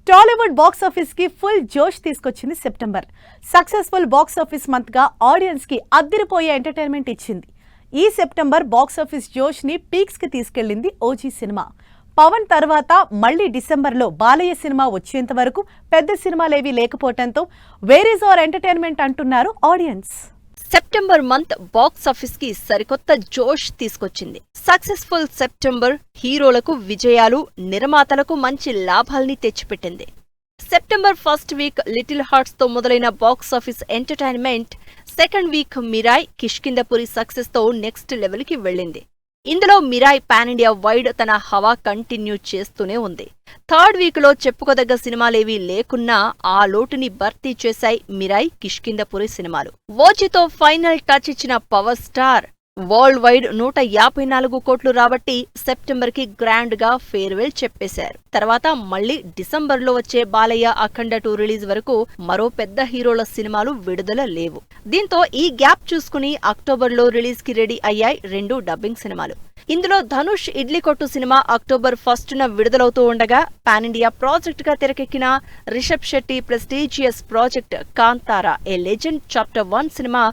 Tollywood box office కి full జోష్ తీసుకొచ్చింది September. Successful box office month గా ఆడియన్స్ కి అద్దిరిపోయే ఎంటర్టైన్మెంట్ ఇచ్చింది. ఈ సెప్టెంబర్ బాక్స్ ఆఫీస్ జోష్ ని పీక్స్ కి తీసుకెళ్లింది ఓజీ సినిమా. పవన్ తర్వాత మళ్లీ డిసెంబర్ లో బాలయ్య సినిమా వచ్చేంత వరకు పెద్ద సినిమాలేవీ లేకపోవడంతో వేర్ ఇస్ అవర్ ఎంటర్టైన్మెంట్ అంటున్నారు audience. September month box office కి సరికొత్త జోష్ తీసుకొచ్చింది. సక్సెస్ఫుల్ సెప్టెంబర్ హీరోలకు విజయాలు, నిర్మాతలకు మంచి లాభాల్ని తెచ్చిపెట్టింది. September first week little hearts తో మొదలైన box office entertainment second week Mirai, Kishkindhapuri success తో నెక్స్ట్ లెవెల్ కి వెళ్ళింది. ఇందులో మిరాయ్ పాన్ ఇండియా వైడ్ తన హవా కంటిన్యూ చేస్తూనే ఉంది. థర్డ్ వీక్ లో చెప్పుకోదగ్గ సినిమాలేవీ లేకున్నా ఆ లోటుని భర్తీ చేశాయి మిరాయ్, కిష్కింధపురి సినిమాలు. ఓజీతో ఫైనల్ టచ్ ఇచ్చిన పవర్ స్టార్ వరల్డ్ వైడ్ 154 కోట్లు రాబట్టి సెప్టెంబర్ కి గ్రాండ్ గా ఫేర్వెల్ చెప్పేశారు. తర్వాత మళ్లీ డిసెంబర్ లో వచ్చే బాలయ్య అఖండ 2 రిలీజ్ వరకు మరో పెద్ద హీరోల సినిమాలు విడుదల లేవు. దీంతో ఈ గ్యాప్ చూసుకుని అక్టోబర్ లో రిలీజ్ కి రెడీ అయ్యాయి 2 డబ్బింగ్ సినిమాలు. ఇందులో ధనుష్ ఇడ్లీ కొట్టు సినిమా అక్టోబర్ 1న విడుదలవుతూ ఉండగా, పాన్ ఇండియా ప్రాజెక్ట్ గా తెరకెక్కిన Rishab Shetty prestigious project Kantara a legend chapter 1 cinema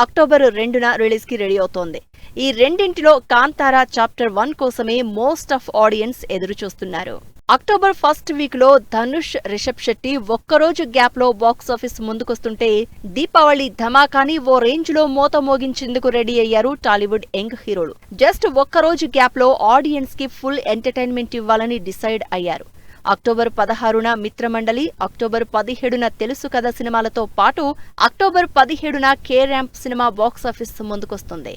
October 2న రిలీజ్ కి రెడీ అవుతోంది. ఈ రెండింటిలో కాంతారా చాప్టర్ 1 కోసమే మోస్ట్ ఆఫ్ ఆడియన్స్ ఎదురుచూస్తున్నారు. అక్టోబర్ ఫస్ట్ వీక్ లో ధనుష్, రిషబ్ శెట్టి ఒక్కరోజు గ్యాప్ లో బాక్స్ ఆఫీస్ ముందుకొస్తుంటే, దీపావళి ధమాకాని ఓ రేంజ్ లో మోత మోగించేందుకు రెడీ అయ్యారు టాలీవుడ్ యంగ్ హీరోలు. జస్ట్ ఒక్కరోజు గ్యాప్ లో ఆడియన్స్ కి ఫుల్ ఎంటర్టైన్మెంట్ ఇవ్వాలని డిసైడ్ అయ్యారు. అక్టోబర్ 16న మిత్రమండలి, అక్టోబర్ 17న తెలుసు కథ సినిమాలతో పాటు అక్టోబర్ 17న K Ramp cinema box office ముందుకొస్తుంది.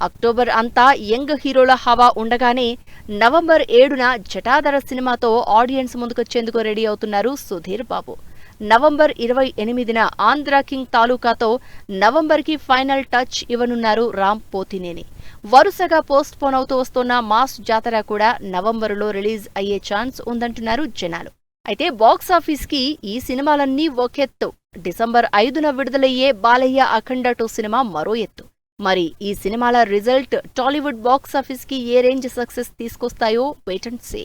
అక్టోబర్ అంతా యంగ్ హీరోల హవా ఉండగానే నవంబర్ 7న జటాధర సినిమాతో ఆడియన్స్ ముందుకొచ్చేందుకు రెడీ అవుతున్నారు Sudheer Babu. November 28న Andhra king తాలూకాతో November కి ఫైనల్ టచ్ ఇవ్వనున్నారు రామ్ పోతినేని. వరుసగా పోస్ట్ పోన్ అవుతూ వస్తున్న మాస్ జాతర కూడా నవంబరులో రిలీజ్ అయ్యే ఛాన్స్ ఉందంటున్నారు జనాలు. అయితే బాక్స్ ఆఫీస్ కి ఈ సినిమాలన్నీ ఒకెత్తు, డిసెంబర్ 5న విడుదలయ్యే బాలయ్య అఖండ 2 సినిమా మరో ఎత్తు. మరి ఈ సినిమాల రిజల్ట్ టాలీవుడ్ బాక్స్ ఆఫీస్ కి ఏ రేంజ్ సక్సెస్ తీసుకొస్తాయో వెయిట్ అండ్ సీ.